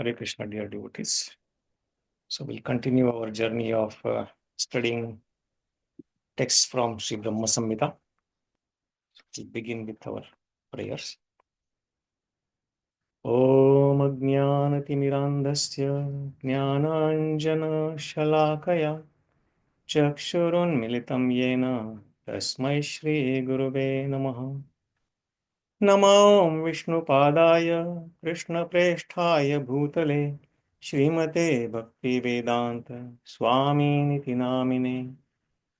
Hare Krishna, dear devotees. So we'll continue our journey of studying texts from Sri Brahma Samhita. We'll begin with our prayers. Om Ajnanatimirandhasya Jnananjana Shalakaya Chakshurunmilitam Yena Tasmai Shri Gurave Namaha. Namo Vishnupadaya Krishna Preshthaya Bhutale Srimate Bhakti Vedanta Swami Niti Namine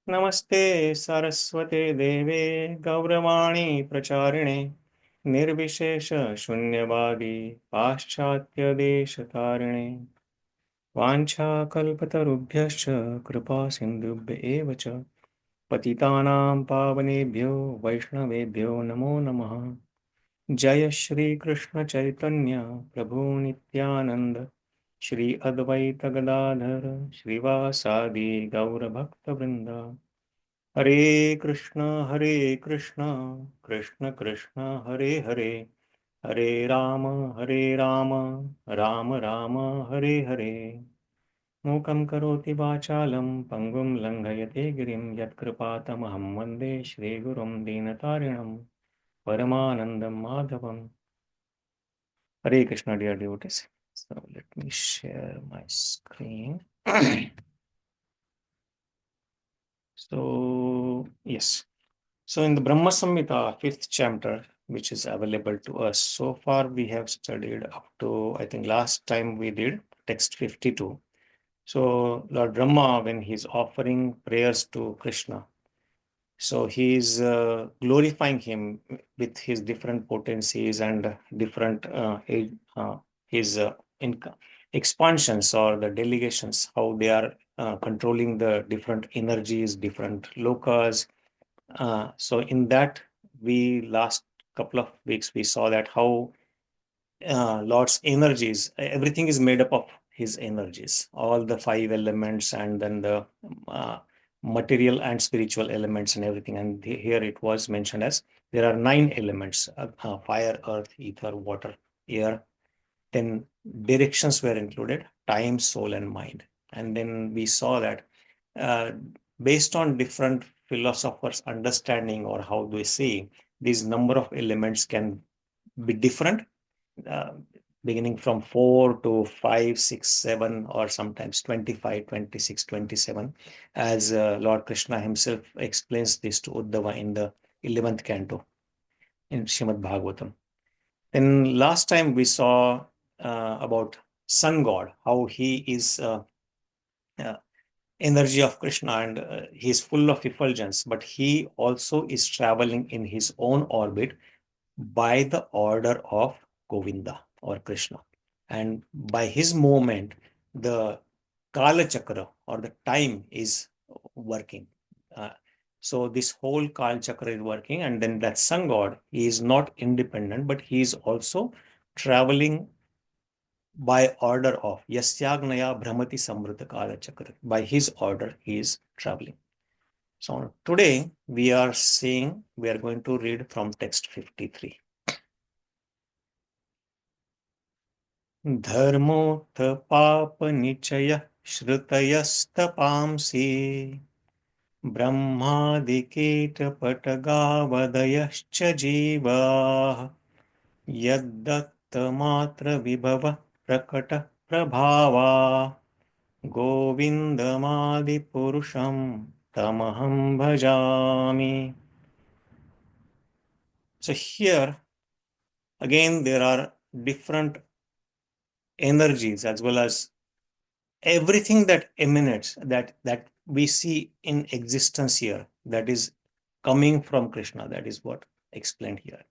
Namaste Saraswate Deve Gauravani Pracharine Nirvishesha Shunyavadi Paschatya Deshatarine Vancha Kalpatarubhyascha Kripa Sindhubhya Evacha Patitanam Pavanebhyo Vaishnavebhyo Namo Namaha. Jaya Shri Krishna Chaitanya Prabhu Nityananda Shri Advaita Gadadhara Shrivasadi Gaura Bhakta Vrinda. Hare Krishna Krishna Krishna Hare Hare Hare Rama Rama Rama Hare Hare. Mukam karoti vachalam pangum langhayate girim yatkripatamaham vande Shri Gurum Dinatarinam Paramanandam Madhavam. Hare Krishna, dear devotees. So let me share my screen. So, yes. So in the Brahma Samhita, 5th chapter, which is available to us, so far we have studied up to, I think last time we did text 52. So Lord Brahma, when he's offering prayers to Krishna, so he is glorifying him with his different potencies and different his expansions or the delegations, how they are controlling the different energies, different lokas. So in that, we last couple of weeks, we saw that how Lord's energies, everything is made up of his energies, all the 5 elements and then the material and spiritual elements and everything. And here it was mentioned as there are 9 elements, fire, earth, ether, water, air. Then directions were included, time, soul, and mind. And then we saw that based on different philosophers' understanding or how they see, these number of elements can be different, beginning from 4 to 5, 6, 7, or sometimes 25, 26, 27, as Lord Krishna himself explains this to Uddhava in the 11th canto in Srimad Bhagavatam. Then last time we saw about sun god, how he is energy of Krishna and he is full of effulgence, but he also is traveling in his own orbit by the order of Govinda or Krishna. And by his movement, the Kala Chakra or the time is working. So this whole Kala Chakra is working, and then that sun god, he is not independent, but he is also traveling by order of Yasyagnaya Brahmati Samvrita Kala Chakra. By his order, he is traveling. So today we are going to read from text 53. Dharmo tapāpa-nicayaḥ śrutayas tapāṁsi brahmādi-kīṭa-patagāvadhayaś jīvāḥ yad-datta-mātra-vibhava-prakaṭa-prabhāvā govindam ādi-puruṣaṁ tam ahaṁ bhajāmi. So here again there are different energies as well as everything that emanates, that we see in existence here, that is coming from Krishna. That is what explained here.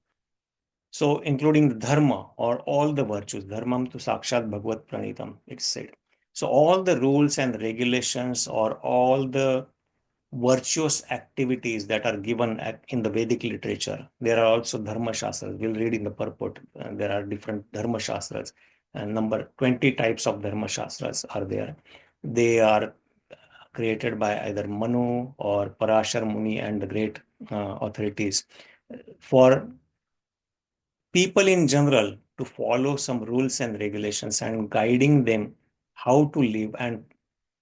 So including the dharma or all the virtues, dharmam tu sakshat bhagavat pranitam, it's said. So all the rules and regulations or all the virtuous activities that are given in the Vedic literature, there are also dharma shastras. We'll read in the purport. There are different dharma shastras. And number 20 types of dharma shastras are there. They are created by either Manu or Parashar Muni and the great authorities for people in general to follow some rules and regulations and guiding them how to live and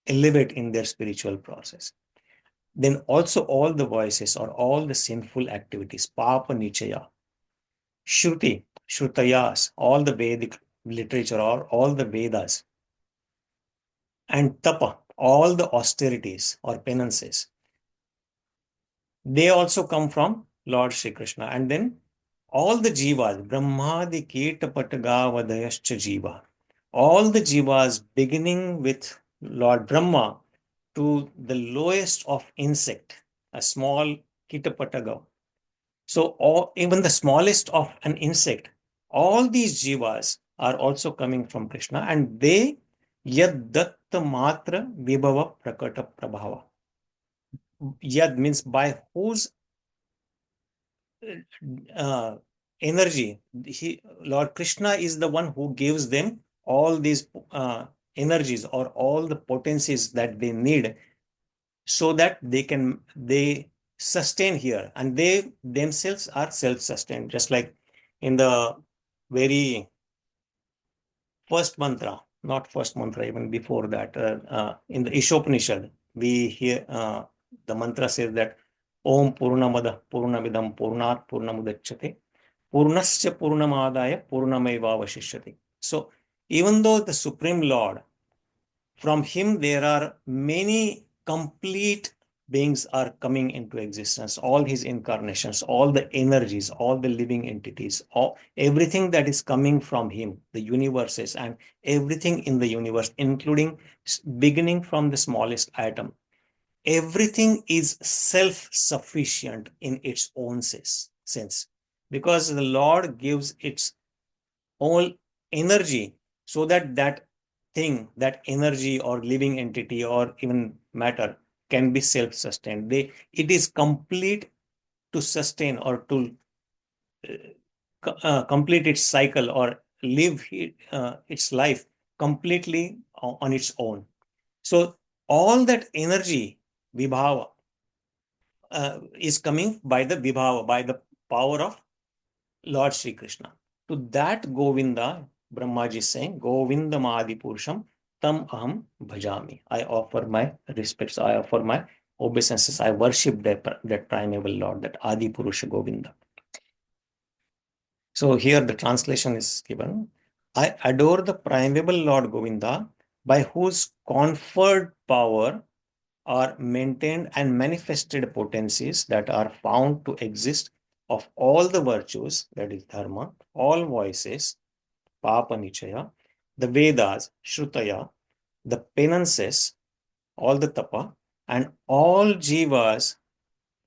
elevate in their spiritual process. Then also all the voices or all the sinful activities, pāpa-nicayaḥ, śrutayas, all the Vedic literature or all the Vedas, and tapa, all the austerities or penances, they also come from Lord Sri Krishna. And then all the jīvas, brahmādi-kīṭa-patagāvadhayaś jīvāḥ, all the jīvas beginning with Lord Brahma to the lowest of insect, a small kīṭa-patagāva. So even the smallest of an insect, all these jīvas are also coming from Krishna, and they yad-datta-mātra-vibhava-prakaṭa-prabhāvā. Yad means by whose energy. Lord Krishna is the one who gives them all these energies or all the potencies that they need so that they sustain here, and they themselves are self-sustained. Just like in the very first mantra, not first mantra, even before that, in the Ishopanishad, we hear the mantra says that Om Purnamada Purnamidam Purnat Purnamudachyate Purnasya Purnamadaya Purnamevavashishyate. So even though the Supreme Lord, from him there are many complete beings are coming into existence, all his incarnations, all the energies, all the living entities, everything that is coming from him, the universes and everything in the universe, including beginning from the smallest atom, everything is self-sufficient in its own sense, because the Lord gives its all energy so that that thing, that energy or living entity or even matter can be self-sustained. It is complete to sustain or to complete its cycle or live its life completely on its own. So all that energy, vibhava, is coming by the vibhava, by the power of Lord Sri Krishna. To that Govinda, Brahmaji is saying, govindam ādi-puruṣaṁ tam ahaṁ bhajāmi. I offer my respects, I offer my obeisances, I worship that primeval Lord, that ādi-puruṣa Govinda. So here the translation is given. I adore the primeval Lord Govinda, by whose conferred power are maintained and manifested potencies that are found to exist of all the virtues, that is dharma, all voices, pāpa-nicayaḥ, the Vedas, śrutayas, the penances, all the tapa, and all jīvas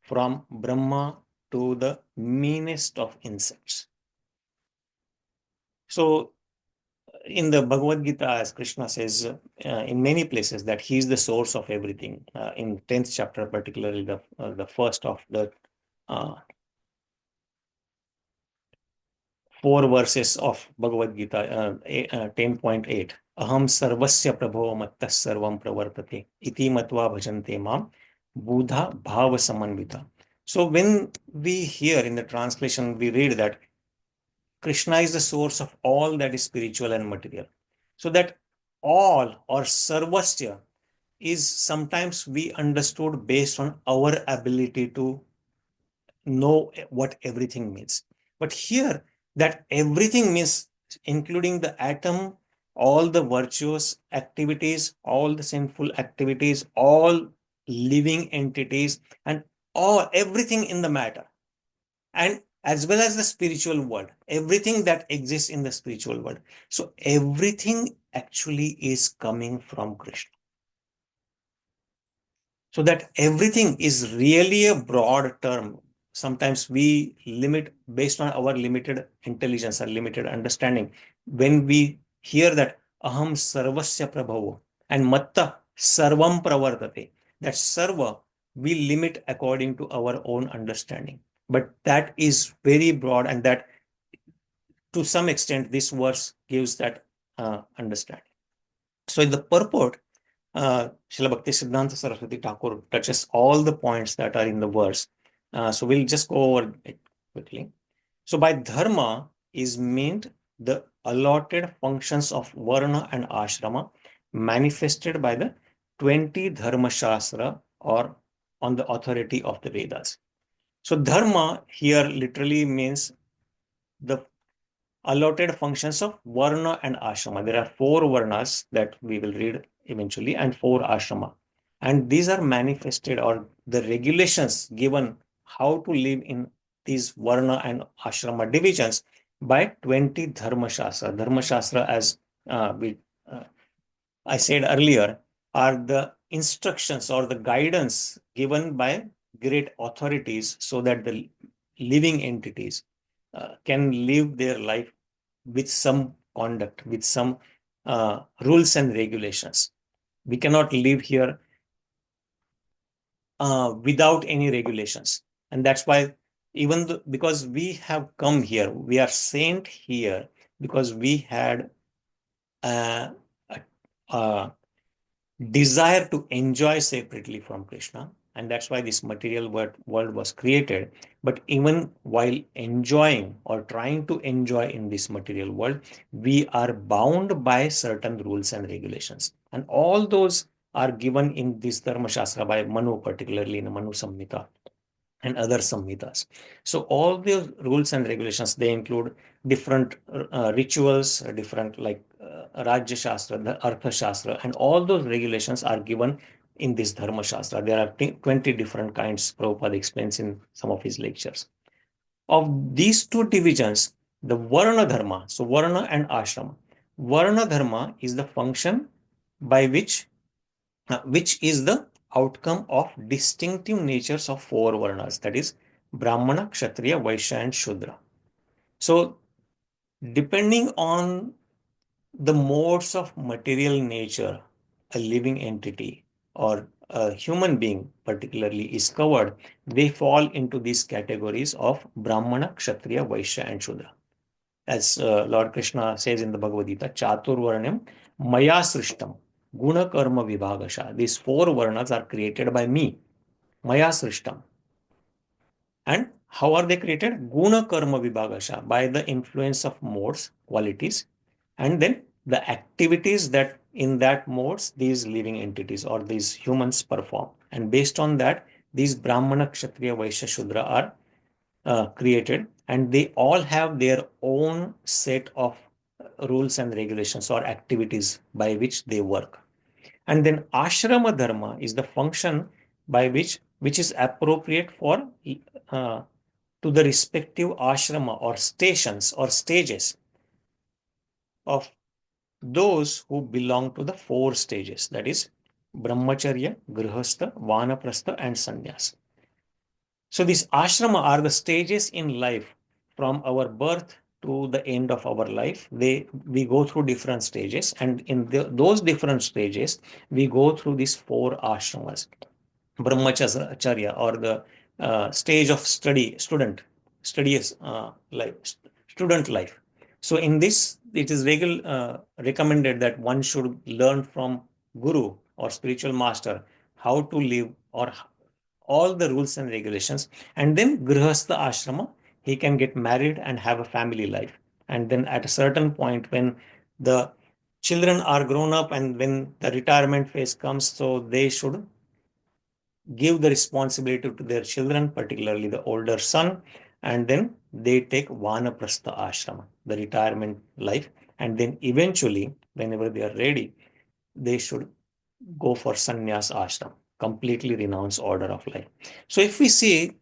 from Brahma to the meanest of insects. So in the Bhagavad Gita, as Krishna says in many places, that he is the source of everything. In 10th chapter, particularly the first of the 4 verses of Bhagavad Gita, 10.8, ahaṁ sarvasya prabho mattas sarvam pravartate iti matva bhajante mam buddha bhava samanvita. So when we hear in the translation, we read that Krishna is the source of all that is spiritual and material. So that all or sarvasya is sometimes we understood based on our ability to know what everything means. But here, that everything means including the atom, all the virtuous activities, all the sinful activities, all living entities, and everything in the matter, and as well as the spiritual world, everything that exists in the spiritual world. So everything actually is coming from Krishna. So that everything is really a broad term. Sometimes we limit based on our limited intelligence or limited understanding. When we hear that aham sarvasya prabhavo and matta sarvam pravartate, that sarva we limit according to our own understanding. But that is very broad, and that to some extent this verse gives that understanding. So in the purport, Srila Bhakti Siddhanta Saraswati Thakur touches all the points that are in the verse. So we'll just go over it quickly. So by dharma is meant the allotted functions of Varna and Ashrama manifested by the 20 Dharma Shastra or on the authority of the Vedas. So dharma here literally means the allotted functions of Varna and Ashrama. There are 4 Varnas that we will read eventually and 4 Ashrama. And these are manifested, or the regulations given how to live in these Varna and Ashrama divisions by 20 Dharma Shastra. Dharma Shastra, as I said earlier, are the instructions or the guidance given by great authorities so that the living entities can live their life with some conduct, with some rules and regulations. We cannot live here without any regulations. And that's why, because we have come here, we are sent here because we had a desire to enjoy separately from Krishna. And that's why this material world was created. But even while enjoying or trying to enjoy in this material world, we are bound by certain rules and regulations. And all those are given in this Dharma Shastra by Manu, particularly in Manu Samhita and other samhitas. So all the rules and regulations, they include different rituals, different like Rajya Shastra, the Artha Shastra, and all those regulations are given in this Dharma Shastra. There are 20 different kinds, Prabhupada explains in some of his lectures. Of these 2 divisions, the Varna Dharma, so Varna and Ashrama. Varna Dharma is the function by which is the outcome of distinctive natures of 4 Varnas, that is Brahmana, Kshatriya, Vaishya, and Shudra. So, depending on the modes of material nature, a living entity or a human being particularly is covered, they fall into these categories of Brahmana, Kshatriya, Vaishya, and Shudra. As Lord Krishna says in the Bhagavad Gita, Chaturvarnam Maya Srishtam Guna Karma Vibhagasha. These 4 Varnas are created by me, Maya Srishtam. And how are they created? Guna Karma Vibhagasha, by the influence of modes, qualities, and then the activities that in that modes these living entities or these humans perform. And based on that, these Brahmana, Kshatriya, Vaishya, Shudra are created, and they all have their own set of rules and regulations or activities by which they work. And then ashrama dharma is the function by which is appropriate for to the respective ashrama or stations or stages of those who belong to the 4 stages, that is brahmacharya, grihastha, vanaprastha, and sannyas. So these ashrama are the stages in life from our birth to the end of our life. We go through different stages, and in those different stages, we go through these 4 ashramas. Brahmacharya, or the stage of student life, student life. So in this, it is recommended that one should learn from guru or spiritual master how to live, or all the rules and regulations. And then grihastha ashrama, he can get married and have a family life. And then at a certain point, when the children are grown up and when the retirement phase comes, so they should give the responsibility to their children, particularly the older son, and then they take vanaprastha ashrama, the retirement life. And then eventually, whenever they are ready, they should go for sannyas ashram, completely renounce order of life. So if we see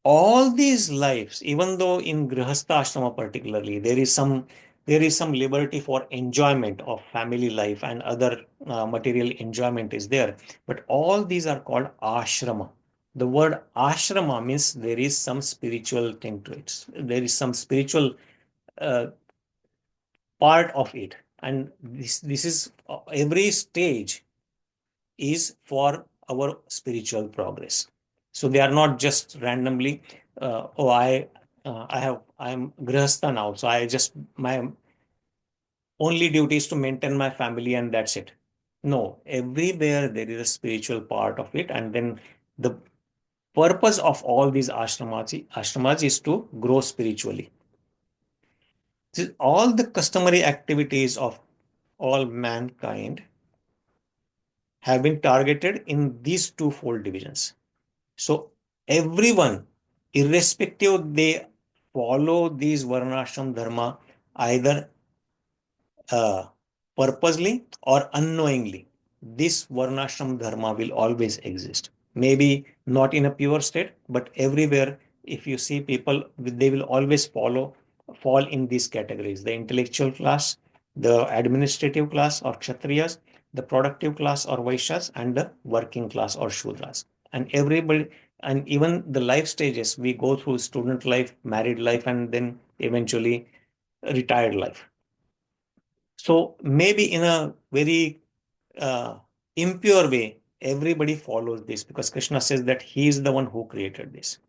all these lives, even though in grihastha ashrama particularly, there is some liberty for enjoyment of family life and other material enjoyment is there, but all these are called ashrama. The word ashrama means there is some spiritual thing to it. There is some spiritual part of it, and this is every stage is for our spiritual progress. So they are not just randomly, I'm grihastha now, so my only duty is to maintain my family and that's it. No, everywhere there is a spiritual part of it, and then the purpose of all these ashramas is to grow spiritually. All the customary activities of all mankind have been targeted in these twofold divisions. So everyone, irrespective, they follow these varnashram dharma either uh, purposely or unknowingly. This varnashram dharma will always exist. Maybe not in a pure state, but everywhere, if you see people, they will always fall in these categories: the intellectual class, the administrative class or kshatriyas, the productive class or vaishyas, and the working class or shudras. And everybody, and even the life stages we go through: student life, married life, and then eventually retired life. So maybe in a very uh, impure way, everybody follows this because Krishna says that he is the one who created this.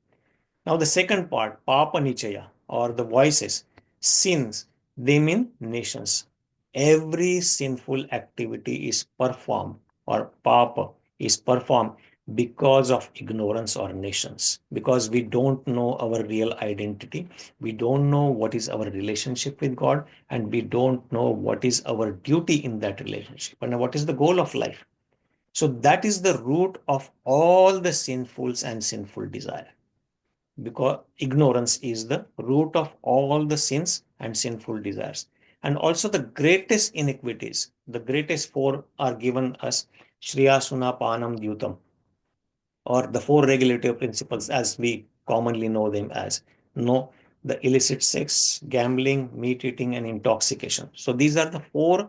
Now, the second part, pāpa-nicayaḥ, or the voices, sins, they mean nations. Every sinful activity is performed, or pāpa is performed because of ignorance or nations, because we don't know our real identity, we don't know what is our relationship with God, and we don't know what is our duty in that relationship and what is the goal of life. So that is the root of all the sinfuls and sinful desire, because ignorance is the root of all the sins and sinful desires. And also the greatest iniquities, the greatest four are given as Shriya Suna Panam Dyutam, or the four regulative principles as we commonly know them as. No, the illicit sex, gambling, meat eating, and intoxication. So these are the four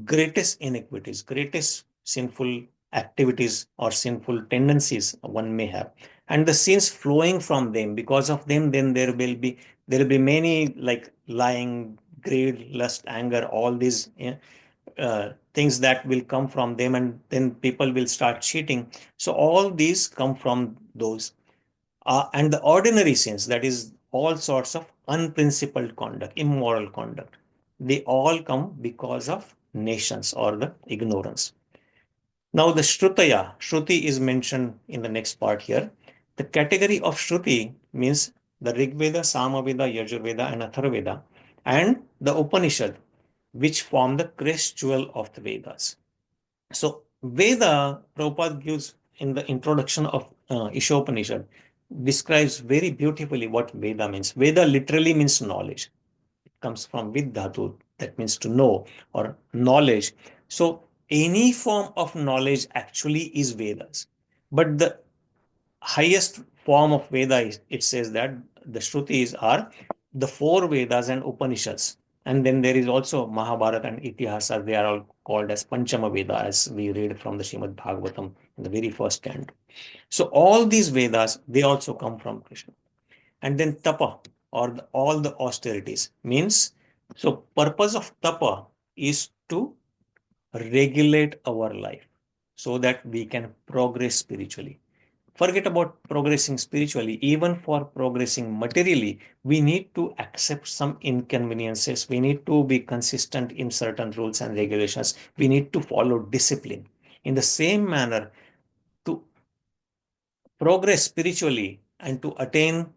greatest iniquities, greatest sinful activities or sinful tendencies one may have, and the sins flowing from them. Because of them, then there will be many, like lying, greed, lust, anger, all these things that will come from them, and then people will start cheating. So all these come from those. And the ordinary sins, that is all sorts of unprincipled conduct, immoral conduct, they all come because of nations or the ignorance. Now, the Shruti is mentioned in the next part here. The category of Shruti means the Rig Veda, Samaveda, Yajurveda, and Atharvaveda, and the Upanishad, which form the crest jewel of the Vedas. So, Veda, Prabhupada gives in the introduction of Ishopanishad, describes very beautifully what Veda means. Veda literally means knowledge. It comes from vid dhatu, that means to know or knowledge. So, any form of knowledge actually is Vedas. But the highest form of Veda is, it says that the Shrutis are the four Vedas and Upanishads. And then there is also Mahabharata and Itihasa. They are all called as Panchama Veda, as we read from the Srimad Bhagavatam in the very first canto. So all these Vedas, they also come from Krishna. And then Tapa, or all the austerities, means, so purpose of Tapa is to regulate our life so that we can progress spiritually. Forget about progressing spiritually. Even for progressing materially, we need to accept some inconveniences. We need to be consistent in certain rules and regulations. We need to follow discipline. In the same manner, to progress spiritually and to attain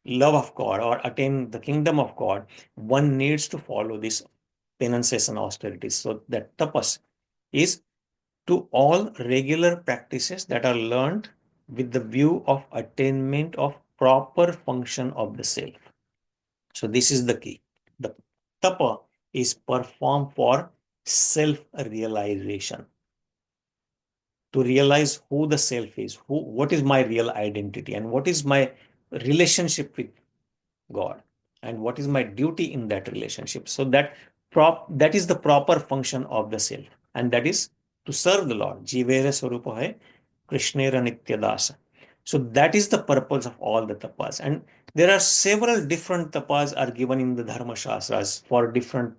love of God or attain the kingdom of God, one needs to follow these penances and austerities. So that tapas is to all regular practices that are learned with the view of attainment of proper function of the self. So this is the key. The tapa is performed for self-realization, to realize who the self is, what is my real identity, and what is my relationship with God, and what is my duty in that relationship. So that is the proper function of the self, and that is to serve the Lord. Jivere swarupa hai Krishnera nityadasa. So that is the purpose of all the tapas. And there are several different tapas are given in the Dharma Shastras for different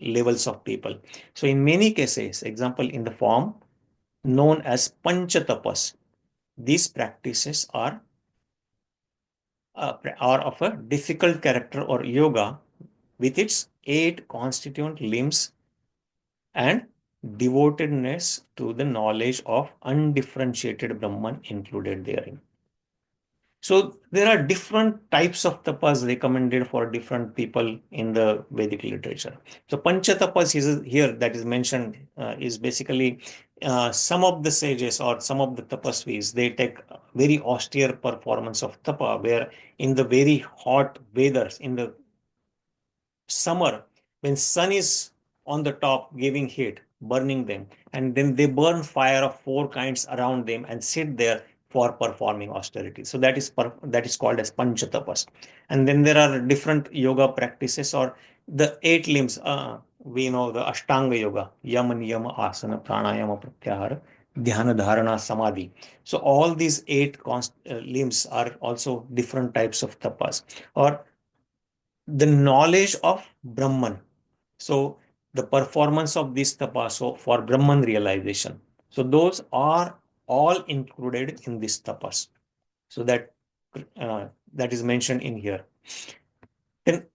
levels of people. So in many cases, example, in the form known as panchatapas, these practices are of a difficult character or yoga with its 8 constituent limbs and devotedness to the knowledge of undifferentiated Brahman included therein. So there are different types of tapas recommended for different people in the Vedic literature. So pancha tapas is here that is mentioned is basically some of the sages or some of the tapasvis, they take very austere performance of tapa, where in the very hot weathers, in the summer, when sun is on the top giving heat, burning them, and then they burn fire of four kinds around them and sit there for performing austerity. So that is called as panchatapas. And then there are different yoga practices or the eight limbs. We know the Ashtanga yoga, yama, niyama, asana, pranayama, pratyahara, dhyana, dharana, samadhi. So all these eight limbs are also different types of tapas or the knowledge of Brahman. So the performance of this tapas so for Brahman realization. So those are all included in this tapas. So that is mentioned in here. Then,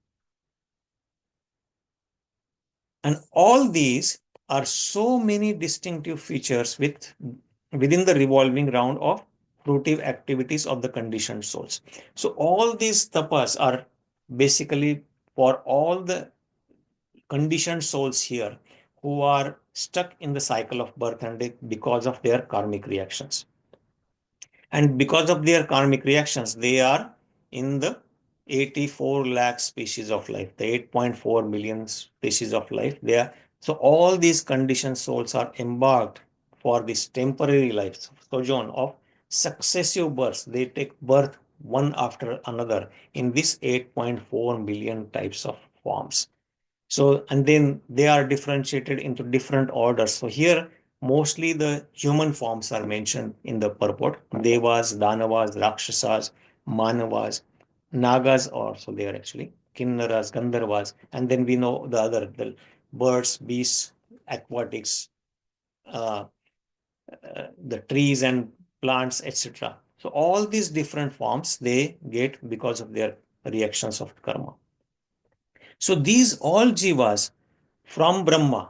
and all these are so many distinctive features within the revolving round of fruitive activities of the conditioned souls. So all these tapas are basically for all the conditioned souls here who are stuck in the cycle of birth and death because of their karmic reactions. And because of their karmic reactions, they are in the 84 lakh species of life, the 8.4 million species of life. They are, so all these conditioned souls are embarked for this temporary life sojourn of successive births. They take birth one after another in this 8.4 million types of forms. So, and then they are differentiated into different orders. So here, mostly the human forms are mentioned in the purport. Devas, Danavas, Rakshasas, Manavas, Nagas also there actually, Kinnaras, Gandharvas, and then we know the birds, beasts, aquatics, uh, the trees and plants, etc. So all these different forms they get because of their reactions of karma. So these all jivas from Brahma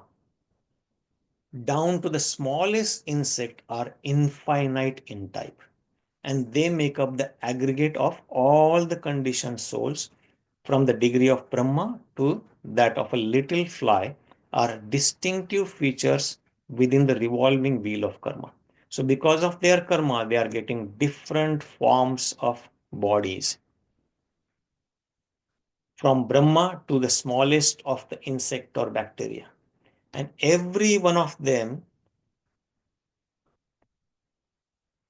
down to the smallest insect are infinite in type, and they make up the aggregate of all the conditioned souls from the degree of Brahma to that of a little fly are distinctive features within the revolving wheel of karma. So because of their karma, they are getting different forms of bodies. From Brahma to the smallest of the insect or bacteria. And every one of them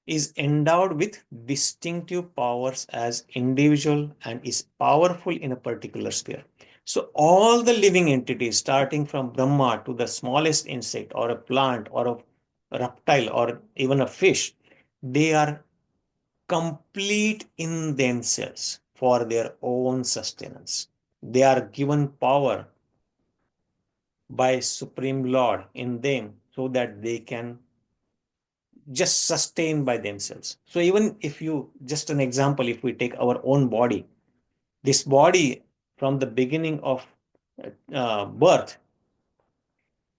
is endowed with distinctive powers as individual and is powerful in a particular sphere. So all the living entities, starting from Brahma to the smallest insect or a plant or a reptile or even a fish, they are complete in themselves for their own sustenance. They are given power by Supreme Lord in them so that they can just sustain by themselves. So even if you, just an example, if we take our own body, this body from the beginning of birth,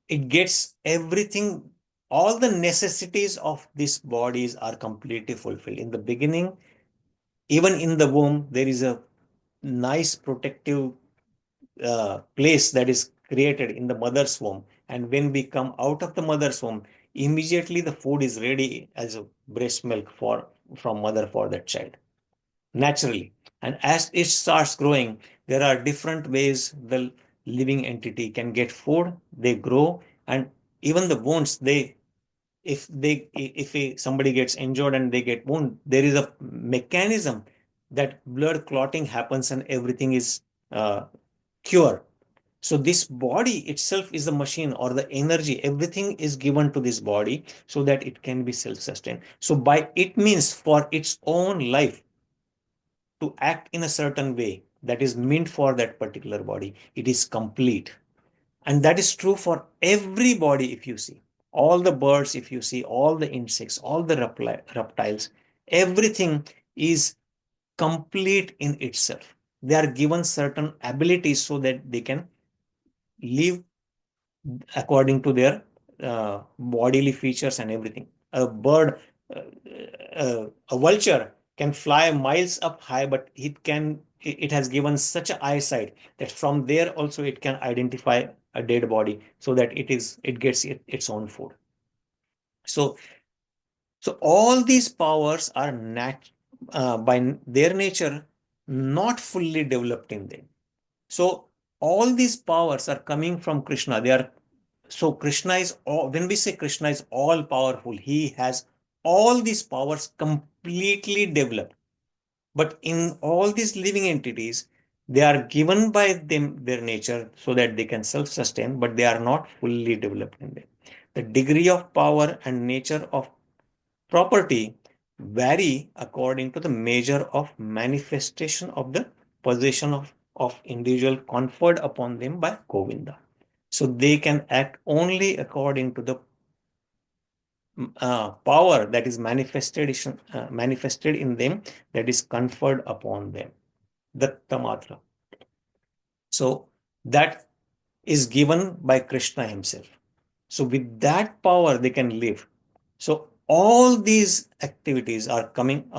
it gets everything, all the necessities of these bodies are completely fulfilled. In the beginning, even in the womb, there is a nice protective place that is created in the mother's womb. And when we come out of the mother's womb, immediately the food is ready as a breast milk from mother for that child, naturally. And as it starts growing, there are different ways the living entity can get food, they grow, and even the wounds, if somebody gets injured and they get wound, there is a mechanism that blood clotting happens and everything is cured. So this body itself is the machine or the energy. Everything is given to this body so that it can be self-sustained. So by it means for its own life to act in a certain way that is meant for that particular body, it is complete. And that is true for every body if you see. All the birds, if you see, all the insects, all the reptiles, everything is complete in itself. They are given certain abilities so that they can live according to their bodily features and everything. A bird, a vulture can fly miles up high, but it has given such an eyesight that from there also it can identify a dead body so that it gets its own food. So all these powers are by their nature not fully developed in them. So all these powers are coming from Krishna. Krishna is when we say Krishna is all powerful, he has all these powers completely developed. But in all these living entities, they are given by their nature so that they can self-sustain, but they are not fully developed in them. The degree of power and nature of property vary according to the measure of manifestation of the possession of individual conferred upon them by Govinda. So they can act only according to the power that is manifested in them, that is conferred upon them. Yad-datta-mātra. So that is given by Krishna himself. So with that power, they can live. So all these activities are coming,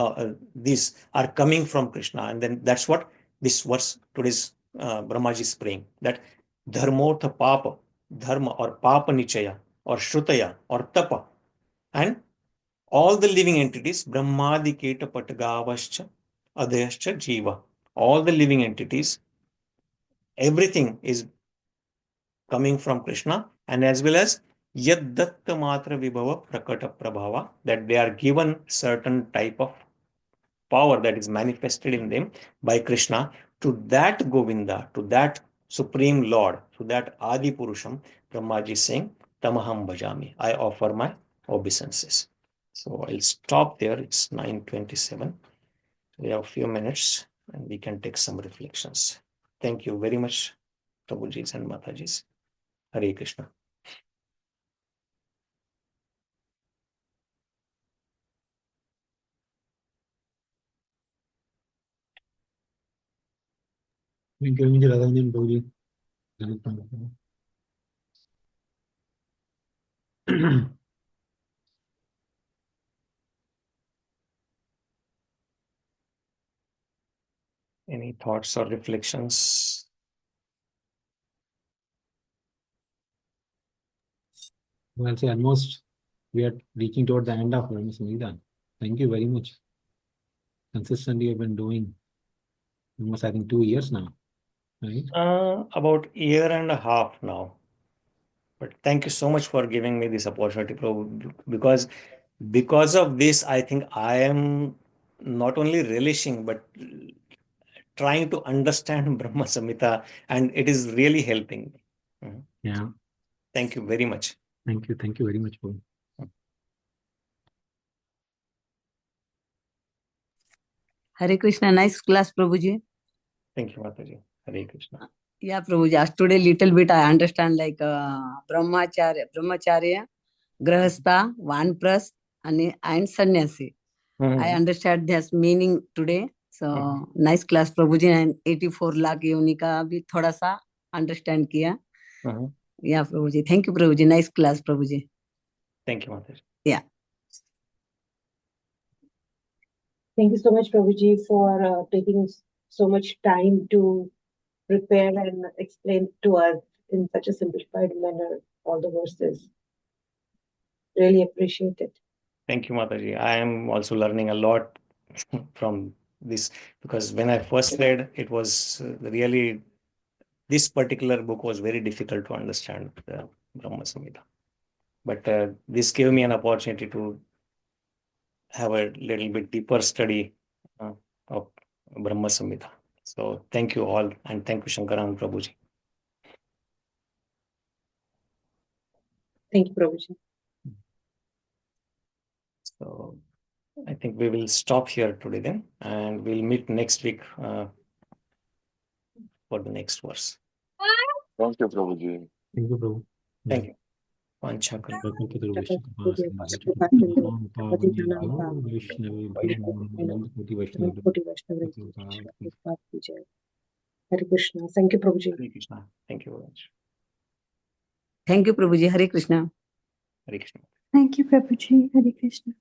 from Krishna. And then that's what this verse today's Brahmaji is praying, that dharmo tha pāpa, dharma or pāpa-nicayaḥ or śrutaya or tapa, and all the living entities, brahmādi-kīṭa-patagāvadhayaś, adhyascha jīvāḥ. All the living entities, everything is coming from Krishna, and as well as yad-datta-mātra-vibhava-prakaṭa-prabhāvā, that they are given certain type of power that is manifested in them by Krishna. To that Govinda, to that Supreme Lord, to that ādi-puruṣaṁ, Brahmaji is saying, tam ahaṁ bhajāmi, I offer my obeisances. So I'll stop there. It's 9:27. We have a few minutes and we can take some reflections. Thank you very much, Prabhujis and Matajis. Hare Krishna. Thank you, Radhā-Rañjana Prabhuji. Any thoughts or reflections? Well, say almost we are reaching toward the end of Samhita. Thank you very much. Consistently, you've been doing almost, I think, 2 years now, right? About a year and a half now. But thank you so much for giving me this opportunity, Prabhu, because of this, I think I am not only relishing, but trying to understand Brahma Samhita, and it is really helping me. Yeah. Thank you very much. Thank you. Thank you very much, Prabhu. Hare Krishna, nice class, Prabhuji. Thank you, Mataji. Hare Krishna. Yeah, Prabhuji, as today little bit I understand like brahmacharya, grahastha, vanprasth, and sannyasi. I understand this meaning today. So nice class, Prabhuji, and 84 lakh yoni ka bhi thoda sa understand kiya. Yeah, Prabhuji. Thank you, Prabhuji. Nice class, Prabhuji. Thank you, Mataji. Yeah. Thank you so much, Prabhuji, for taking so much time to prepare and explain to us in such a simplified manner all the verses. Really appreciate it. Thank you, Mataji. I am also learning a lot from this, because when I first read, it was really, this particular book was very difficult to understand, the Brahma Samhita. But this gave me an opportunity to have a little bit deeper study of Brahma Samhita. So thank you all, and thank you, Shankaran Prabhuji. Thank you, Prabhuji. So I think we will stop here today then, and we'll meet next week for the next verse. Thank you, Prabhuji. Thank you, Prabhu. Thank you. Vanchakal. Hare Krishna. Thank you, Prabhuji. Hare Krishna. Thank you very much. Thank you, Prabhuji. Hare Krishna. Hare Krishna. Thank you, Prabhuji. Hare Krishna.